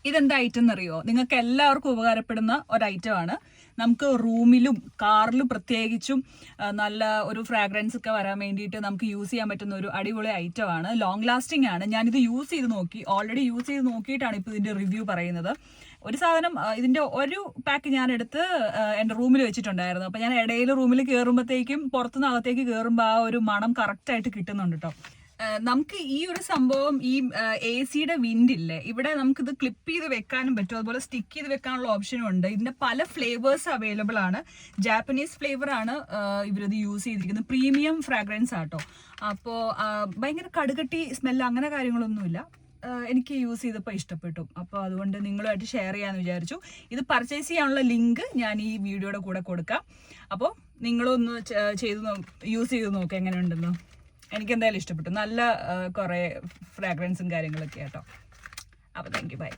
ഇതെന്താ ഐറ്റം എന്നറിയോ? നിങ്ങൾക്ക് എല്ലാവർക്കും ഉപകാരപ്പെടുന്ന ഒരു ഐറ്റമാണ്. നമുക്ക് റൂമിലും കാറിലും പ്രത്യേകിച്ചും നല്ല ഒരു ഫ്രാഗ്രൻസ് ഒക്കെ വരാൻ വേണ്ടിയിട്ട് നമുക്ക് യൂസ് ചെയ്യാൻ പറ്റുന്ന ഒരു അടിപൊളി ഐറ്റമാണ്. ലോങ് ലാസ്റ്റിംഗ് ആണ്. ഞാനിത് യൂസ് ചെയ്ത് നോക്കി, ഓൾറെഡി യൂസ് ചെയ്ത് നോക്കിയിട്ടാണ് ഇപ്പോൾ ഇതിൻ്റെ റിവ്യൂ പറയുന്നത്. ഒരു സാധനം, ഇതിൻ്റെ ഒരു പാക്ക് ഞാൻ എടുത്ത് എൻ്റെ റൂമിൽ വെച്ചിട്ടുണ്ടായിരുന്നു. അപ്പോൾ ഞാൻ ഇടയിൽ റൂമിൽ കയറുമ്പോഴത്തേക്കും പുറത്തുനിന്ന് അകത്തേക്ക് കയറുമ്പോൾ ആ ഒരു മണം കറക്റ്റായിട്ട് കിട്ടുന്നുണ്ട് കേട്ടോ. നമുക്ക് ഈ ഒരു സംഭവം, ഈ AC-യുടെ വിൻഡ് ഇല്ലേ, ഇവിടെ നമുക്കിത് ക്ലിപ്പ് ചെയ്ത് വെക്കാനും പറ്റും, അതുപോലെ സ്റ്റിക്ക് ചെയ്ത് വെക്കാനുള്ള ഓപ്ഷനും ഉണ്ട്. ഇതിന്റെ പല ഫ്ലേവേഴ്സ് അവൈലബിൾ ആണ്. ജാപ്പനീസ് ഫ്ലേവർ ആണ് ഇവരിത് യൂസ് ചെയ്തിരിക്കുന്നത്. പ്രീമിയം ഫ്രാഗ്രൻസ് ആട്ടോ. അപ്പോൾ ഭയങ്കര കടുകട്ടി സ്മെല്ല് അങ്ങനെ കാര്യങ്ങളൊന്നുമില്ല. എനിക്ക് യൂസ് ചെയ്തപ്പോൾ ഇഷ്ടപ്പെട്ടു. അപ്പോൾ അതുകൊണ്ട് നിങ്ങളുമായിട്ട് ഷെയർ ചെയ്യാമെന്ന് വിചാരിച്ചു. ഇത് പർച്ചേസ് ചെയ്യാനുള്ള ലിങ്ക് ഞാൻ ഈ വീഡിയോയുടെ കൂടെ കൊടുക്കാം. അപ്പോൾ നിങ്ങളൊന്ന് യൂസ് ചെയ്ത് നോക്കുക എങ്ങനെയുണ്ടെന്ന്. എനിക്ക് എന്തായാലും ഇഷ്ടപ്പെട്ടു. നല്ല കുറേ ഫ്രാഗ്രൻസും കാര്യങ്ങളൊക്കെ കേട്ടോ. അപ്പോൾ താങ്ക് യു, ബൈ.